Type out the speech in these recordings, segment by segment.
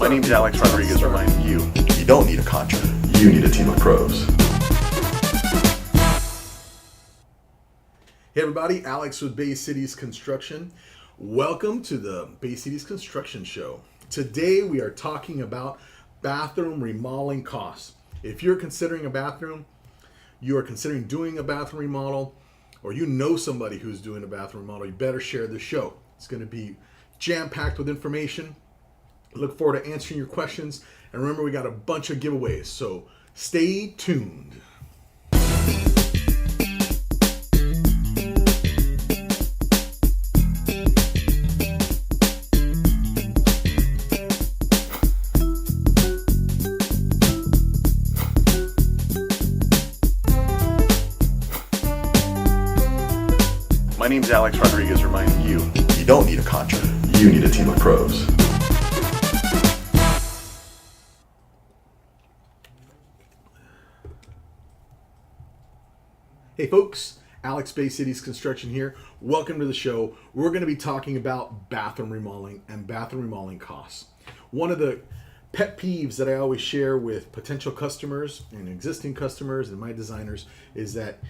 My name's Alex Rodriguez, reminding you, you don't need a contract, you need a team of pros. Hey everybody, Alex with Bay Cities Construction. Welcome to the Bay Cities Construction Show. Today we are talking about bathroom remodeling costs. If you're considering a bathroom, you are considering doing a bathroom remodel, or you know somebody who's doing a bathroom remodel, you better share the show. It's going to be jam-packed with information. Look forward to answering your questions. And remember, we got a bunch of giveaways, so stay tuned. My name's Alex Rodriguez, reminding you, you don't need a contract, you need a team of pros. Hey folks, Alex Bay Cities Construction here. Welcome to the show. We're going to be talking about bathroom remodeling and bathroom remodeling costs. One of the pet peeves that I always share with potential customers and existing customers and my designers is that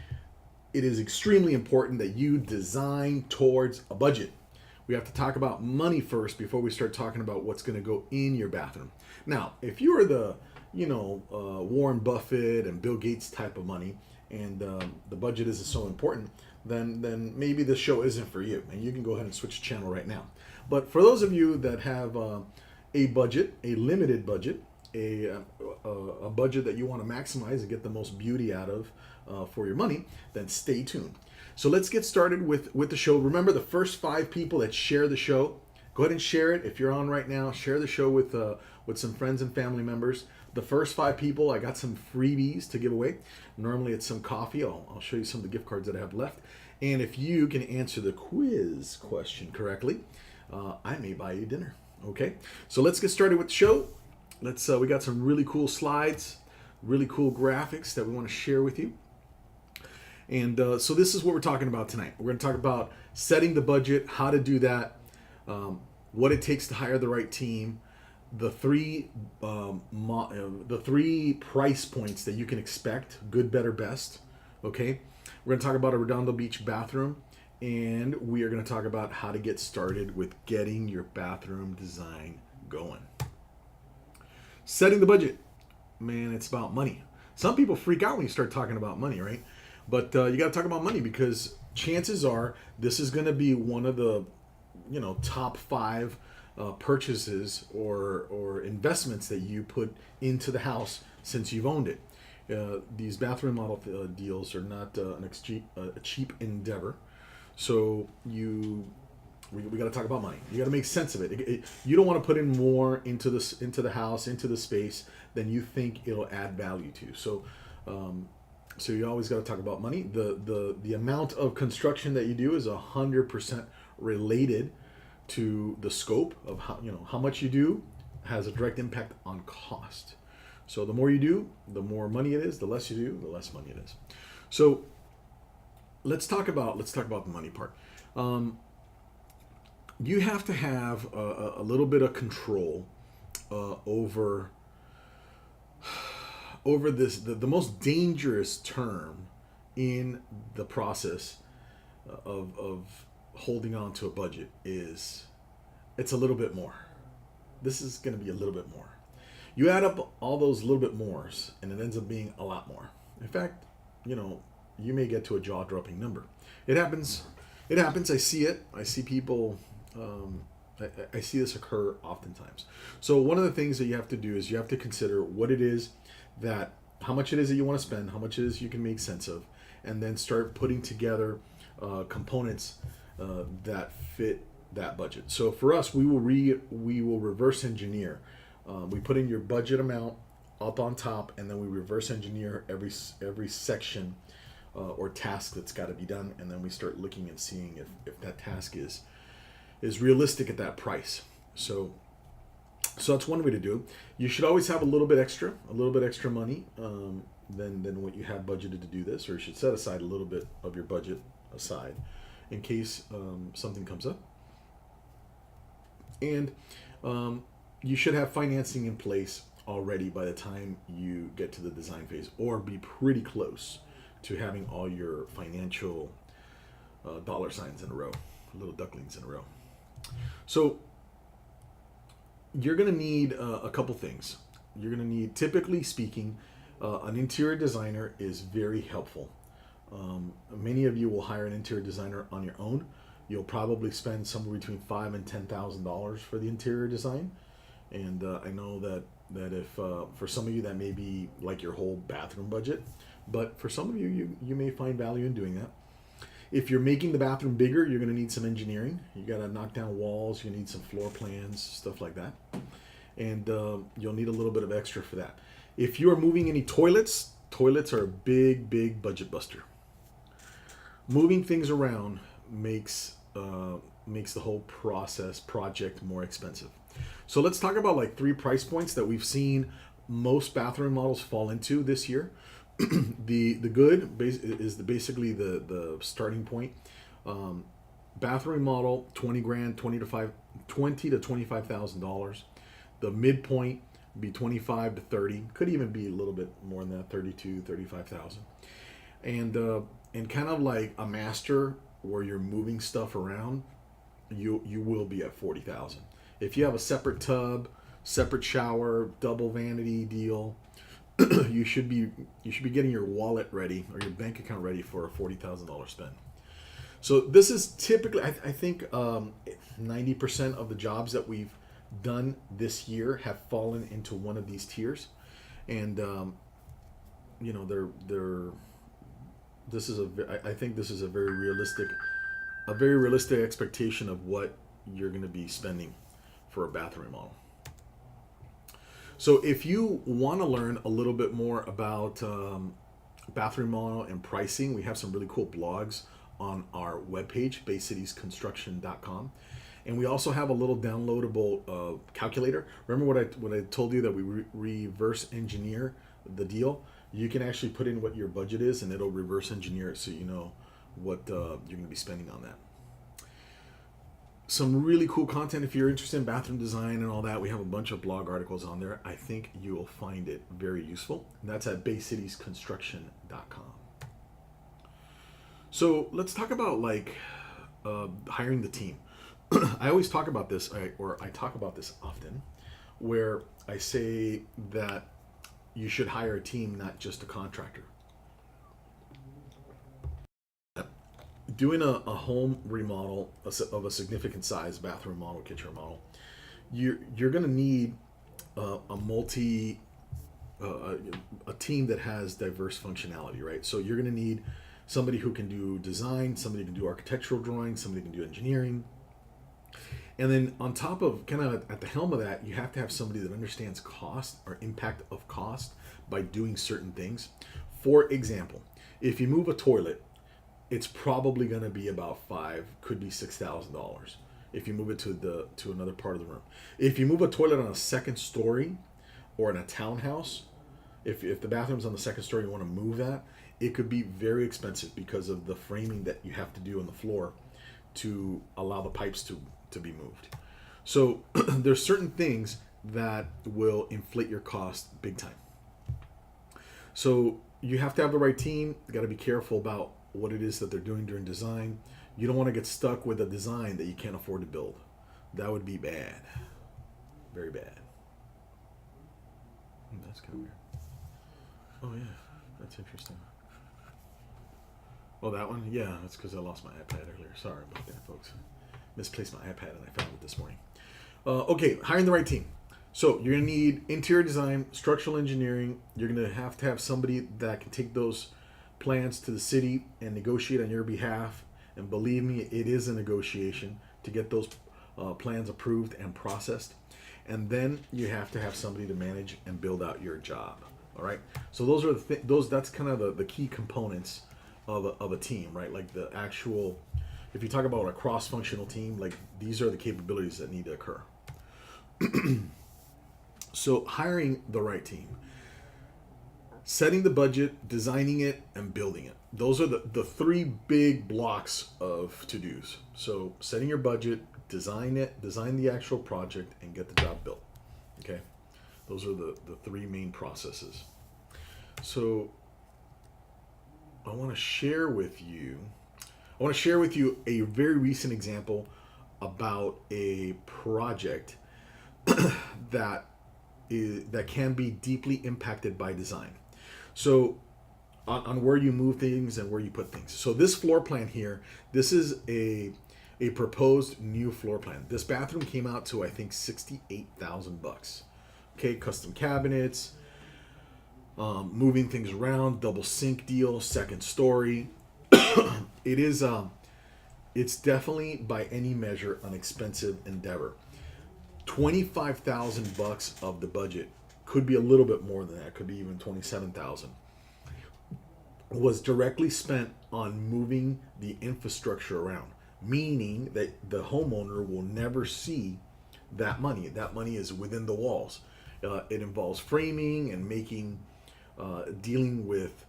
it is extremely important that you design towards a budget. We have to talk about money first before we start talking about what's going to go in your bathroom. Now, if you are the, Warren Buffett and Bill Gates type of money, and the budget isn't so important, then maybe this show isn't for you, and you can go ahead and switch channel right now. But for those of you that have a budget, a limited budget, a budget that you want to maximize and get the most beauty out of for your money, then stay tuned. So let's get started with the show. Remember, the first 5 people that share the show, go ahead and share it. If you're on right now, share the show with some friends and family members. The first 5 people, I got some freebies to give away. Normally it's some coffee. I'll show you some of the gift cards that I have left. And if you can answer the quiz question correctly, I may buy you dinner. Okay, so let's get started with the show. We got some really cool slides, really cool graphics that we want to share with you. And so this is what we're talking about tonight. We're going to talk about setting the budget, how to do that, what it takes to hire the right team, the three price points that you can expect: good, better, best. Okay, we're going to talk about a Redondo Beach bathroom, and we are going to talk about how to get started with getting your bathroom design going. Setting the budget, man, it's about money. Some people freak out when you start talking about money, right? But you got to talk about money, because chances are this is going to be one of the top 5 purchases or investments that you put into the house since you've owned it. These bathroom model deals are not a cheap endeavor. So we got to talk about money. You got to make sense of it. You don't want to put in more into the house, into the space than you think it'll add value to. So you always got to talk about money. The amount of construction that you do is 100% related to the scope of how much you do has a direct impact on cost. So the more you do, the more money it is. The less you do, the less money it is. So let's talk about the money part. You have to have a little bit of control over this. The most dangerous term in the process of holding on to a budget is it's a little bit more. This is going to be a little bit more. You add up all those little bit mores, and it ends up being a lot more. In fact, you may get to a jaw-dropping number. It happens. I see it. I see people. I see this occur oftentimes. So one of the things that you have to do is you have to consider what it is how much it is that you want to spend, how much it is you can make sense of, and then start putting together components that fit that budget. So for us, we will reverse engineer. We put in your budget amount up on top, and then we reverse engineer every section or task that's got to be done, and then we start looking and seeing if that task is realistic at that price. So that's one way to do it. You should always have a little bit extra money than what you have budgeted to do this, or you should set aside a little bit of your budget aside in case something comes up. And you should have financing in place already by the time you get to the design phase, or be pretty close to having all your financial dollar signs in a row, little ducklings in a row. So you're going to need a couple things. You're going to need, typically speaking, an interior designer is very helpful. Many of you will hire an interior designer on your own. You'll probably spend somewhere between $5,000 and $10,000 for the interior design. And I know that if for some of you that may be like your whole bathroom budget, but for some of you, you may find value in doing that. If you're making the bathroom bigger, you're going to need some engineering. You got to knock down walls. You need some floor plans, stuff like that. And you'll need a little bit of extra for that. If you are moving any toilets, toilets are a big budget buster. Moving things around makes the whole project more expensive. So let's talk about like 3 price points that we've seen most bathroom models fall into this year. The good is basically the starting point. Bathroom model, 20 grand, $20 to $25,000. The midpoint be 25 to 30. Could even be a little bit more than that, 32, 35,000. And kind of like a master where you're moving stuff around, you will be at 40,000. If you have a separate tub, separate shower, double vanity deal, you should be getting your wallet ready or your bank account ready for a $40,000 spend. So this is typically, I think 90% of the jobs that we've done this year have fallen into one of these tiers, and you know I think this is a very realistic expectation of what you're going to be spending for a bathroom remodel. So if you want to learn a little bit more about bathroom remodel and pricing, we have some really cool blogs on our webpage, baycitiesconstruction.com. And we also have a little downloadable calculator. Remember what I told you that we reverse engineer the deal? You can actually put in what your budget is and it'll reverse engineer it so you know what you're going to be spending on that. Some really cool content if you're interested in bathroom design and all that. We have a bunch of blog articles on there. I think you will find it very useful. And that's at baycitiesconstruction.com. So let's talk about like hiring the team. I always talk about this, I talk about this often, where I say that you should hire a team, not just a contractor. Doing a home remodel of a significant size, bathroom remodel, kitchen remodel, you're going to need a team that has diverse functionality, right? So you're going to need somebody who can do design, somebody who can do architectural drawing, somebody who can do engineering. And then on top of, kind of at the helm of that, you have to have somebody that understands cost or impact of cost by doing certain things. For example, if you move a toilet, it's probably going to be about could be $6,000 if you move it to another part of the room. If you move a toilet on a second story or in a townhouse, if the bathroom's on the second story, you want to move that, it could be very expensive because of the framing that you have to do on the floor to allow the pipes to be moved. So there's certain things that will inflate your cost big time. So you have to have the right team. You got to be careful about what it is that they're doing during design. You don't want to get stuck with a design that you can't afford to build. That would be bad. Very bad. That's kind of weird. Oh yeah, that's interesting. Oh, that one? Yeah, that's because I lost my iPad earlier. Sorry about that, folks. Misplaced my iPad and I found it this morning. Okay, hiring the right team. So you're going to need interior design, structural engineering. You're going to have somebody that can take those plans to the city and negotiate on your behalf. And believe me, it is a negotiation to get those plans approved and processed. And then you have to have somebody to manage and build out your job. All right. So those are that's kind of the key components of a team, right? Like the actual, if you talk about a cross-functional team, like these are the capabilities that need to occur. So hiring the right team, setting the budget, designing it, and building it. Those are the 3 big blocks of to-dos. So setting your budget, design the actual project, and get the job built. Okay, those are the three main processes. So I want to share with you. I want to share with you a very recent example about a project that that can be deeply impacted by design. So on where you move things and where you put things. So this floor plan here, this is a proposed new floor plan. This bathroom came out to I think $68,000. Okay, custom cabinets, moving things around, double sink deal, second story. It is it's definitely by any measure an expensive endeavor. $25,000 of the budget, could be a little bit more than that, could be even 27,000, was directly spent on moving the infrastructure around, meaning that the homeowner will never see that money. That money is within the walls. It involves framing and making, dealing with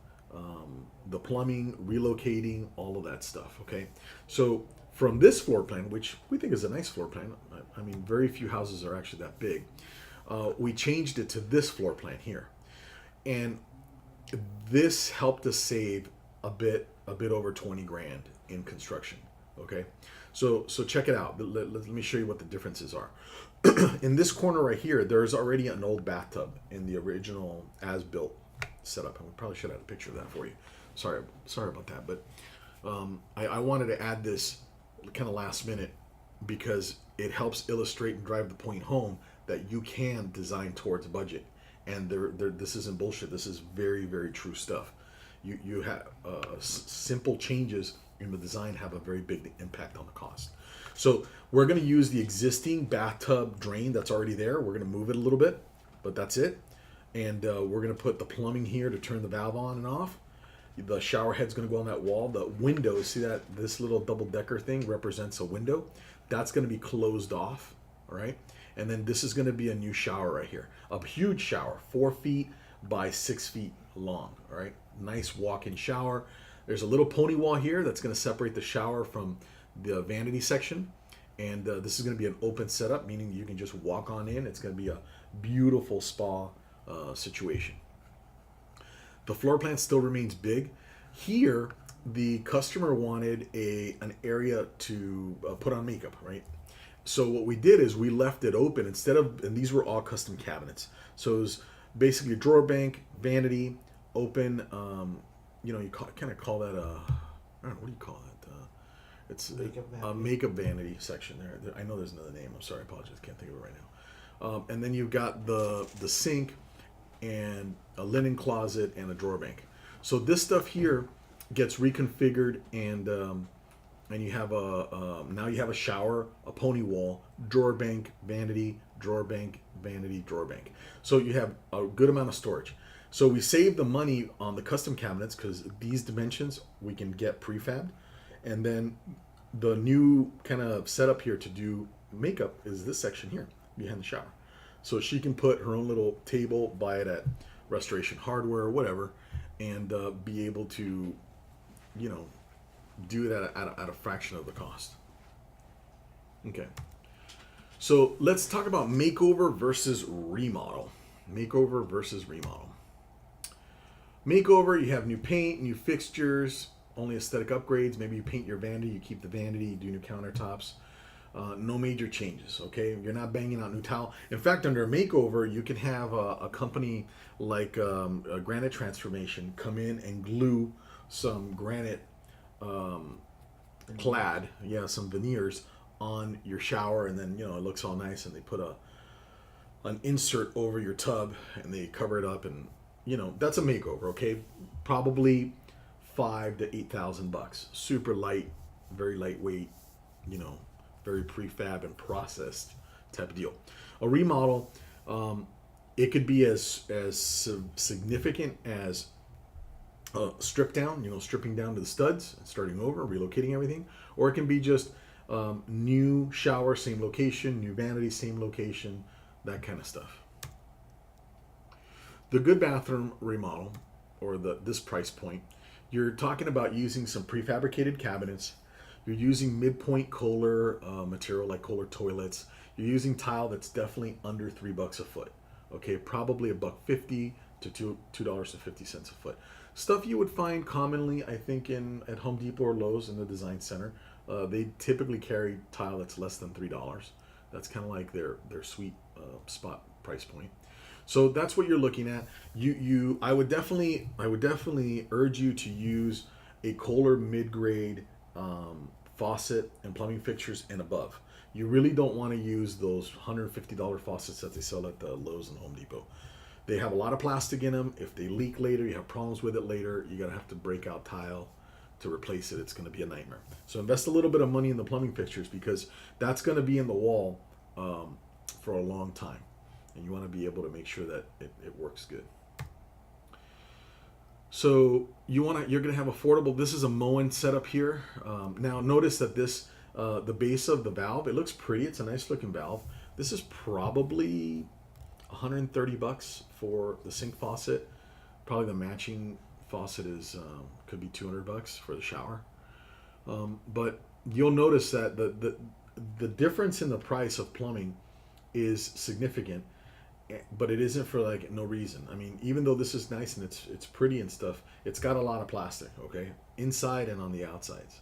the plumbing, relocating, all of that stuff. Okay, so from this floor plan, which we think is a nice floor plan, I mean, very few houses are actually that big. We changed it to this floor plan here, and this helped us save a bit over 20 grand in construction. Okay, so check it out. Let me show you what the differences are. In this corner right here, there's already an old bathtub in the original as-built setup, and we probably should have a picture of that for you. Sorry about that, but I wanted to add this kind of last minute because it helps illustrate and drive the point home that you can design towards budget. And this isn't bullshit. This is very, very true stuff. You have simple changes in the design have a very big impact on the cost. So we're going to use the existing bathtub drain that's already there. We're going to move it a little bit, but that's it. And we're going to put the plumbing here to turn the valve on and off. The shower head's going to go on that wall. The window, see that this little double decker thing represents a window. That's going to be closed off. All right. And then this is going to be a new shower right here. A huge shower, 4 feet by 6 feet long. All right. Nice walk-in shower. There's a little pony wall here that's going to separate the shower from the vanity section. And this is going to be an open setup, meaning you can just walk on in. It's going to be a beautiful spa situation. The floor plan still remains big. Here, the customer wanted an area to put on makeup, right? So what we did is we left it open instead of, and these were all custom cabinets. So it was basically a drawer bank, vanity, open. You kind of call that a, I don't know, what do you call that? It's a makeup vanity section there. I know there's another name. I'm sorry, I apologize. Can't think of it right now. And then you've got the sink and a linen closet and a drawer bank. So this stuff here gets reconfigured, and you have now you have a shower, a pony wall, drawer bank, vanity, drawer bank, vanity, drawer bank. So you have a good amount of storage. So we save the money on the custom cabinets because these dimensions we can get prefabbed, and then the new kind of setup here to do makeup is this section here behind the shower. So she can put her own little table, buy it at Restoration Hardware or whatever, and be able to, do it at a fraction of the cost. Okay. So let's talk about makeover versus remodel. Makeover versus remodel. Makeover, you have new paint, new fixtures, only aesthetic upgrades. Maybe you paint your vanity, you keep the vanity, you do new countertops. No major changes, okay? You're not banging out new tile. In fact, under a makeover, you can have a company like a Granite Transformation come in and glue some granite clad, some veneers on your shower, and then, it looks all nice, and they put an insert over your tub, and they cover it up, and, that's a makeover, okay? Probably $5,000 to $8,000. Super light, very lightweight, very prefab and processed type of deal. A remodel, it could be as significant as strip down, stripping down to the studs, starting over, relocating everything, or it can be just new shower, same location, new vanity, same location, that kind of stuff. The good bathroom remodel, or this price point, you're talking about using some prefabricated cabinets. You're using midpoint Kohler material like Kohler toilets. You're using tile that's definitely under $3 a foot. Okay, probably $1.50 to $2.50 a foot. Stuff you would find commonly, I think, in at Home Depot or Lowe's in the design center. They typically carry tile that's less than $3. That's kind of like their sweet spot price point. So that's what you're looking at. I would definitely urge you to use a Kohler mid-grade faucet and plumbing fixtures and above. You really don't want to use those $150 faucets that they sell at the Lowe's and Home Depot. They have a lot of plastic in them. If they leak later, you have problems with it later, you're going to have to break out tile to replace it. It's going to be a nightmare. So invest a little bit of money in the plumbing fixtures because that's going to be in the wall for a long time. And you want to be able to make sure that it works good. So you're going to have affordable. This is a Moen setup here. Now notice that this the base of the valve, it looks pretty. It's a nice looking valve. This is probably $130 for the sink faucet. Probably the matching faucet is could be $200 for the shower. But you'll notice that the difference in the price of plumbing is significant, but it isn't for like no reason. I mean, even though this is nice and it's pretty and stuff, it's got a lot of plastic, okay, inside and on the outsides.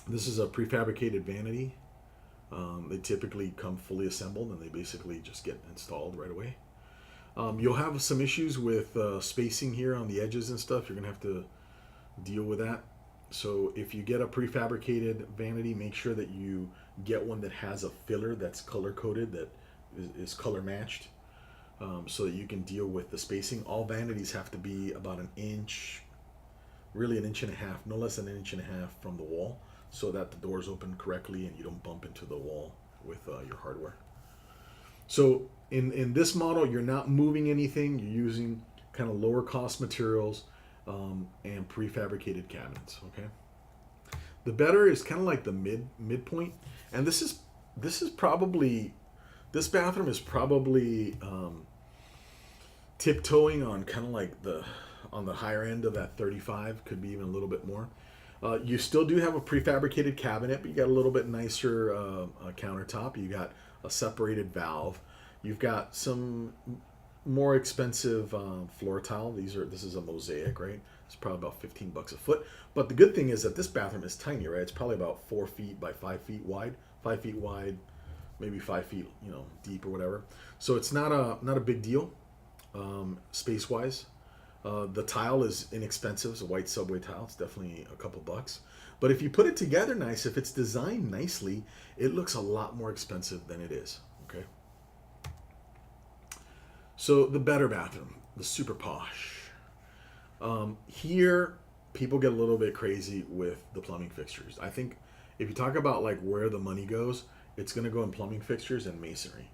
This is a prefabricated vanity. They typically come fully assembled and they basically just get installed right away. You'll have some issues with spacing here on the edges and stuff. You're gonna have to deal with that. So if you get a prefabricated vanity, make sure that you get one that has a filler that's color coded, that is color matched, so that you can deal with the spacing. All vanities have to be about an inch, really an inch and a half, no less than an inch and a half from the wall, so that the doors open correctly and you don't bump into the wall with your hardware. So in this model, you're not moving anything. You're using kind of lower cost materials and prefabricated cabinets. Okay. The better is kind of like the midpoint, and this bathroom is probably tiptoeing on kind of like on the higher end of that 35, could be even a little bit more. You still do have a prefabricated cabinet, but you got a little bit nicer countertop. You got a separated valve. You've got some more expensive floor tile. This is a mosaic, right? It's probably about $15 a foot. But the good thing is that this bathroom is tiny, right? It's probably about 4 feet by 5 feet wide. 5 feet wide, maybe 5 feet, deep or whatever. So it's not a big deal, space wise. The tile is inexpensive. It's a white subway tile. It's definitely a couple bucks. But if you put it together nice, if it's designed nicely, it looks a lot more expensive than it is. Okay. So the better bathroom, the super posh. Here, people get a little bit crazy with the plumbing fixtures. I think if you talk about like where the money goes, it's going to go in plumbing fixtures and masonry.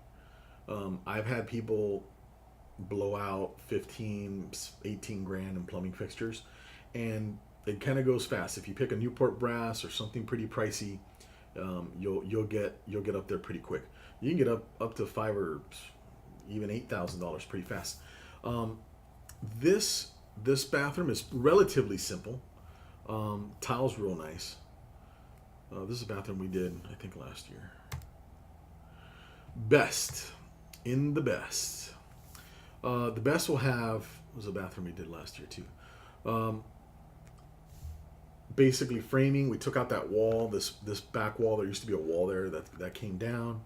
I've had people blow out 15, 18 grand in plumbing fixtures, and it kind of goes fast. If you pick a Newport brass or something pretty pricey, you'll get up there pretty quick. You can get up to $5,000 or even $8,000 pretty fast. This bathroom is relatively simple. Tiles real nice. This is a bathroom we did, I think, last year. Best in the best. The best will have was a bathroom we did last year too. Basically framing. We took out that wall, this back wall. There used to be a wall there that came down.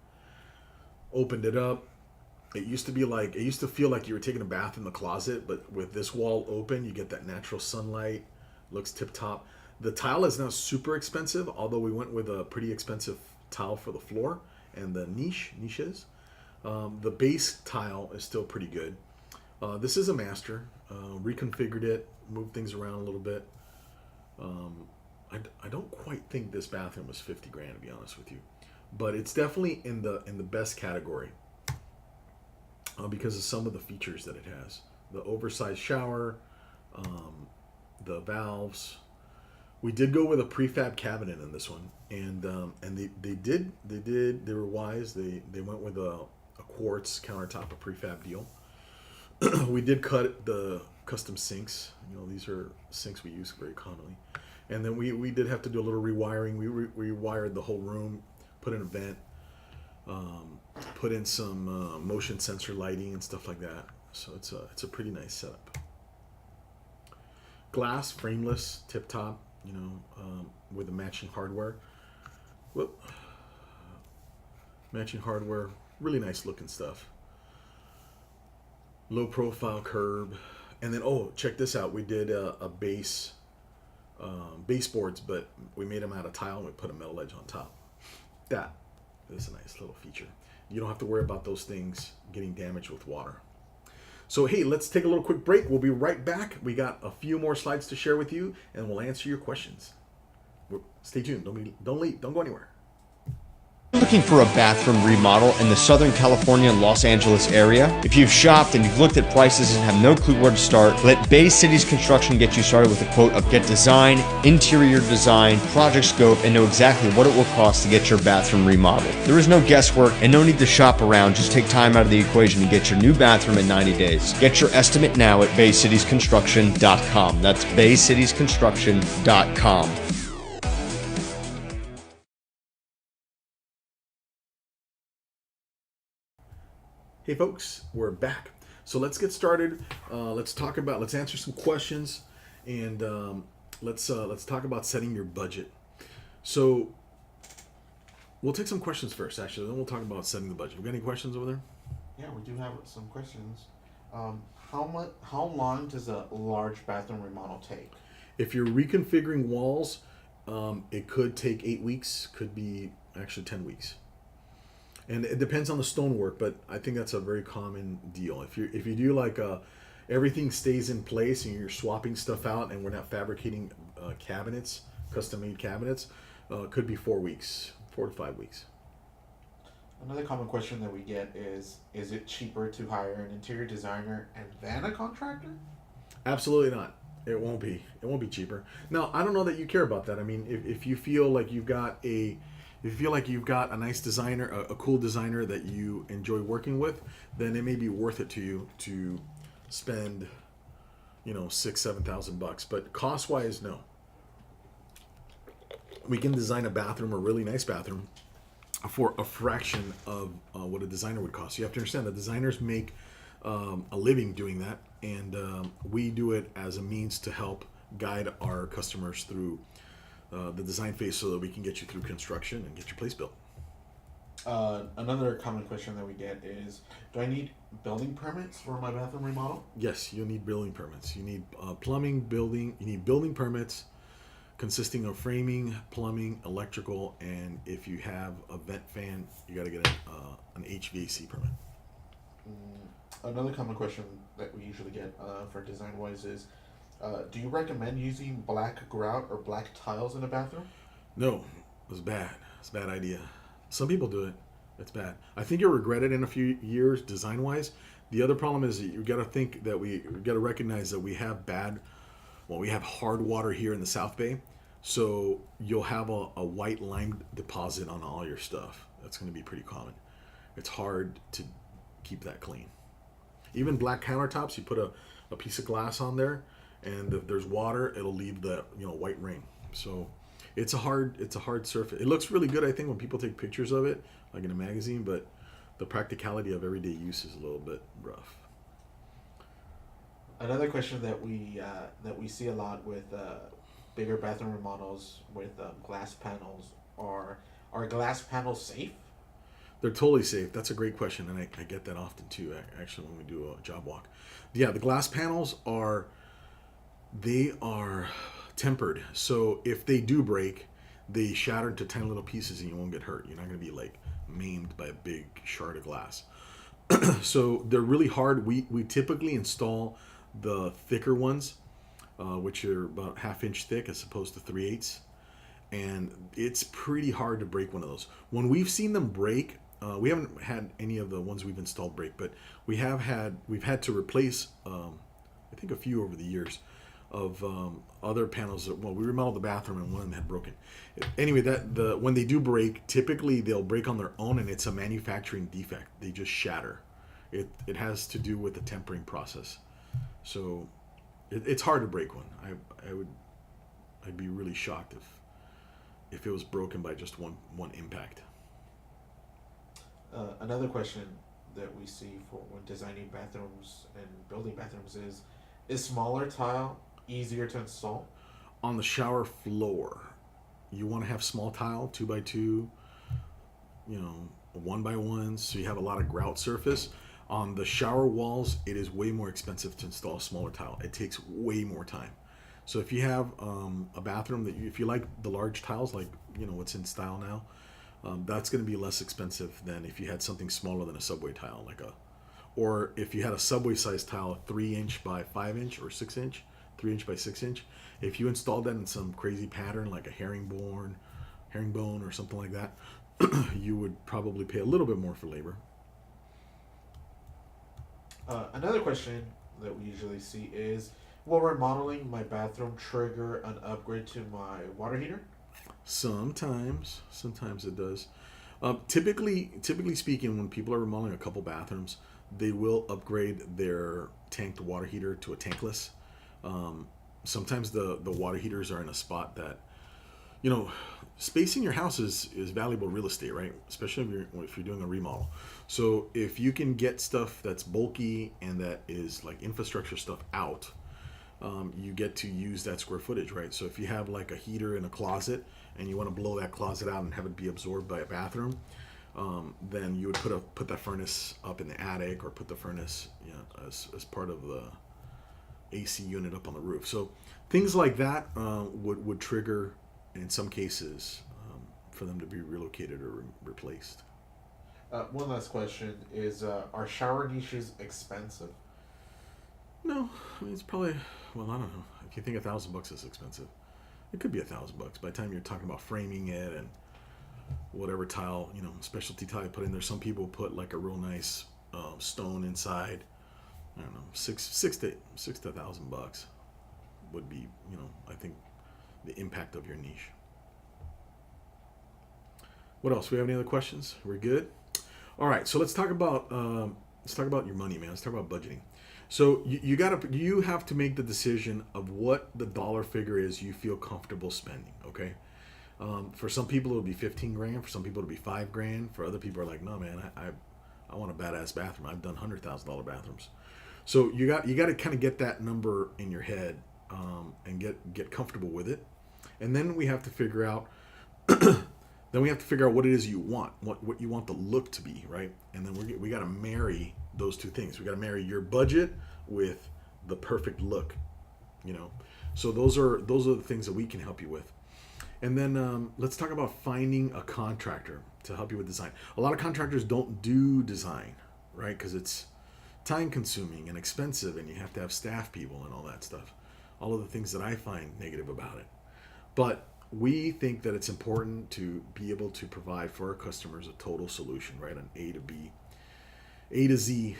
Opened it up. It used to feel like you were taking a bath in the closet, but with this wall open, you get that natural sunlight. Looks tip top. The tile is not super expensive, although we went with a pretty expensive tile for the floor and the niches. The base tile is still pretty good. This is a master. Reconfigured it, moved things around a little bit. I don't quite think this bathroom was 50 grand, to be honest with you, but it's definitely in the best category because of some of the features that it has. The oversized shower, the valves. We did go with a prefab cabinet in this one, and they were wise. They went with a quartz countertop, a prefab deal. We did cut the custom sinks. These are sinks we use very commonly, And then we did have to do a little rewiring. We rewired the whole room, put in a vent, put in some motion sensor lighting and stuff like that. So it's a pretty nice setup. Glass, frameless, tip top, with the matching hardware. Whoop. Matching hardware, really nice looking stuff. Low profile curb, and then check this out. We did a baseboards, but we made them out of tile and we put a metal edge on top. That is a nice little feature. You don't have to worry about those things getting damaged with water. So hey, let's take a little quick break. We'll be right back. We got a few more slides to share with you, and we'll answer your questions. Stay tuned. Don't leave. Don't go anywhere. Looking for a bathroom remodel in the Southern California and Los Angeles area? If you've shopped and you've looked at prices and have no clue where to start, let Bay Cities Construction get you started with a quote of get design, interior design, project scope, and know exactly what it will cost to get your bathroom remodeled. There is no guesswork and no need to shop around. Just take time out of the equation to get your new bathroom in 90 days. Get your estimate now at baycitiesconstruction.com. That's baycitiesconstruction.com. Hey folks, we're back. So let's get started. Let's answer some questions, and let's talk about setting your budget. So we'll take some questions first, actually. Then we'll talk about setting the budget. We got any questions over there? Yeah, we do have some questions. How long does a large bathroom remodel take? If you're reconfiguring walls, it could take 8 weeks. Could be actually 10 weeks. And it depends on the stonework, but I think that's a very common deal. If you do like everything stays in place and you're swapping stuff out, and we're not fabricating cabinets, custom-made cabinets, could be 4 weeks, 4 to 5 weeks. Another common question that we get is it cheaper to hire an interior designer and then a contractor? Absolutely not. It won't be. It won't be cheaper. Now, I don't know that you care about that. I mean, if you feel like you've got a nice designer, a cool designer that you enjoy working with, then it may be worth it to you to spend, $6,000-7,000. But cost-wise, no. We can design a bathroom, a really nice bathroom, for a fraction of what a designer would cost. You have to understand that designers make a living doing that, and we do it as a means to help guide our customers through the design phase so that we can get you through construction and get your place built. Another common question that we get is, do I need building permits for my bathroom remodel? Yes, you'll need building permits. You need plumbing, building. You need building permits consisting of framing, plumbing, electrical, and if you have a vent fan, you got to get an HVAC permit. Another common question that we usually get for design-wise is, do you recommend using black grout or black tiles in a bathroom? No, it's bad. It's a bad idea. Some people do it. It's bad. I think you'll regret it in a few years, design-wise. The other problem is that you got to think that we got to recognize that we have hard water here in the South Bay, so you'll have a white lime deposit on all your stuff. That's going to be pretty common. It's hard to keep that clean. Even black countertops, you put a piece of glass on there, and if there's water, it'll leave the white ring. So it's a hard surface. It looks really good, I think, when people take pictures of it, like in a magazine, but the practicality of everyday use is a little bit rough. Another question that we see a lot with bigger bathroom remodels with glass panels are glass panels safe? They're totally safe. That's a great question, and I get that often too, actually, when we do a job walk. Yeah, the glass panels are tempered, so if they do break, they shatter into tiny little pieces and you won't get hurt. You're not going to be like maimed by a big shard of glass. So they're really hard. We typically install the thicker ones, which are about 1/2 inch thick as opposed to 3/8, and it's pretty hard to break one of those. When we've seen them break, we haven't had any of the ones we've installed break, but we've had to replace I think a few over the years of other panels. We remodeled the bathroom and one of them had broken. Anyway, when they do break, typically they'll break on their own, and it's a manufacturing defect. They just shatter. It has to do with the tempering process. So it's hard to break one. I I'd be really shocked if it was broken by just one impact. Another question that we see for when designing bathrooms and building bathrooms is smaller tile easier to install? On the shower floor, you want to have small tile, 2x2, 1x1, so you have a lot of grout surface. On the shower walls, it is way more expensive to install smaller tile. It takes way more time. So if you have a bathroom if you like the large tiles, like what's in style now, that's going to be less expensive than if you had something smaller than a subway tile, or if you had a subway size tile, 3-inch by 5-inch or 6-inch, 3-inch by 6-inch. If you installed that in some crazy pattern like a herringbone or something like that, you would probably pay a little bit more for labor. Another question that we usually see is, will remodeling my bathroom trigger an upgrade to my water heater? Sometimes it does. Typically speaking, when people are remodeling a couple bathrooms, they will upgrade their tanked water heater to a tankless. Sometimes the water heaters are in a spot that, space in your house is valuable real estate, right? Especially if you're doing a remodel. So if you can get stuff that's bulky and that is like infrastructure stuff out, you get to use that square footage, right? So if you have like a heater in a closet and you want to blow that closet out and have it be absorbed by a bathroom, then you would put that furnace up in the attic, or put the furnace as part of the AC unit up on the roof. So things like that would trigger, in some cases, for them to be relocated or replaced. One last question is, are shower niches expensive? No, I mean, it's probably, I don't know. If you think $1,000 is expensive, it could be $1,000 by the time you're talking about framing it and whatever tile, specialty tile you put in there. Some people put like a real nice stone inside. I don't know, six to $1,000 would be, I think, the impact of your niche. What else? We have any other questions? We're good. All right, so let's talk about your money, man. Let's talk about budgeting. So you have to make the decision of what the dollar figure is you feel comfortable spending. Okay. For some people it'll be $15,000. For some people it'll be $5,000. For other people are like, no, man, I want a badass bathroom. I've done $100,000 bathrooms. So you got to kind of get that number in your head, and get comfortable with it, and then we have to figure out what it is you want, what you want the look to be, right? And then we got to marry those two things. We got to marry your budget with the perfect look, So those are the things that we can help you with. And then let's talk about finding a contractor to help you with design. A lot of contractors don't do design, right? Because it's time consuming and expensive, and you have to have staff people and all that stuff. All of the things that I find negative about it. But we think that it's important to be able to provide for our customers a total solution, right? An A to Z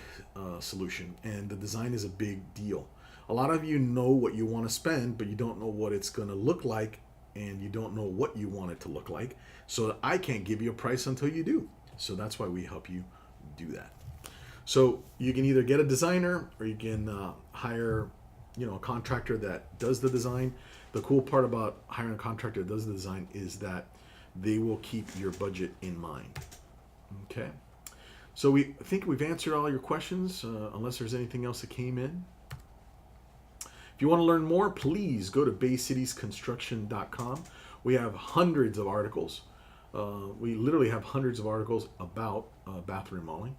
solution. And the design is a big deal. A lot of you know what you want to spend, but you don't know what it's going to look like, and you don't know what you want it to look like. So I can't give you a price until you do. So that's why we help you do that. So you can either get a designer, or you can hire a contractor that does the design. The cool part about hiring a contractor that does the design is that they will keep your budget in mind. Okay. So I think we've answered all your questions, unless there's anything else that came in. If you want to learn more, please go to baycitiesconstruction.com. We have hundreds of articles. We literally have hundreds of articles about bathroom remodeling.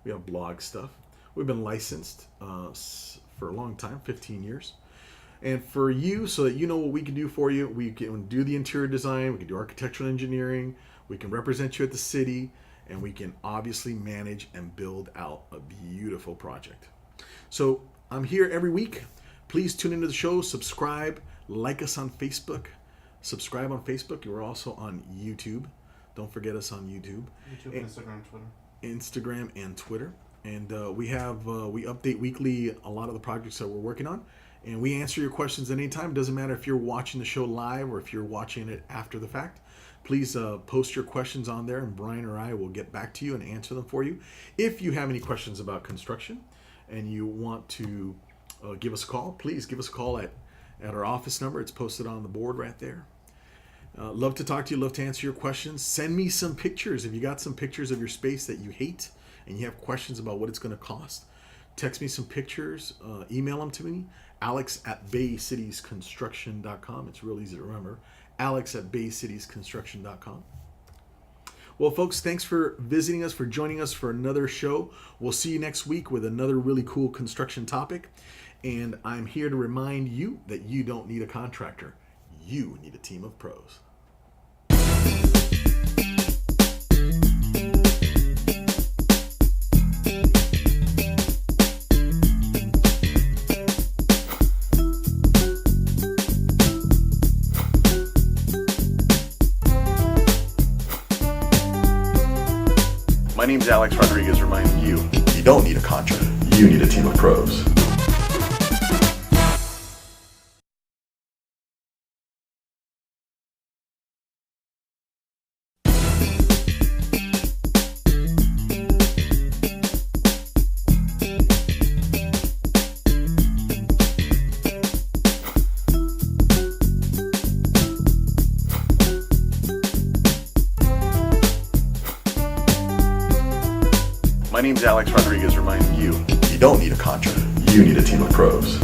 We have blog stuff. We've been licensed for a long time, 15 years. And for you, so that you know what we can do for you, we can do the interior design, we can do architectural engineering, we can represent you at the city, and we can obviously manage and build out a beautiful project. So I'm here every week. Please tune into the show, subscribe, like us on Facebook. Subscribe on Facebook. We're also on YouTube. Don't forget us on YouTube. Instagram, Twitter. Instagram and Twitter. And we update weekly a lot of the projects that we're working on. And we answer your questions at any time. It doesn't matter if you're watching the show live or if you're watching it after the fact. Please post your questions on there, and Brian or I will get back to you and answer them for you. If you have any questions about construction and you want to give us a call, please give us a call at at our office number. It's posted on the board right there. Love to talk to you. Love to answer your questions. Send me some pictures. If you got some pictures of your space that you hate and you have questions about what it's going to cost, text me some pictures. Email them to me. Alex@baycitiesconstruction.com. It's real easy to remember. Alex@baycitiesconstruction.com. Well, folks, thanks for visiting us, for joining us for another show. We'll see you next week with another really cool construction topic. And I'm here to remind you that you don't need a contractor. You need a team of pros. My name's Alex Rodriguez reminding you, you don't need a contractor. You need a team of pros. My name's Alex Rodriguez reminding you, you don't need a contractor. You need a team of pros.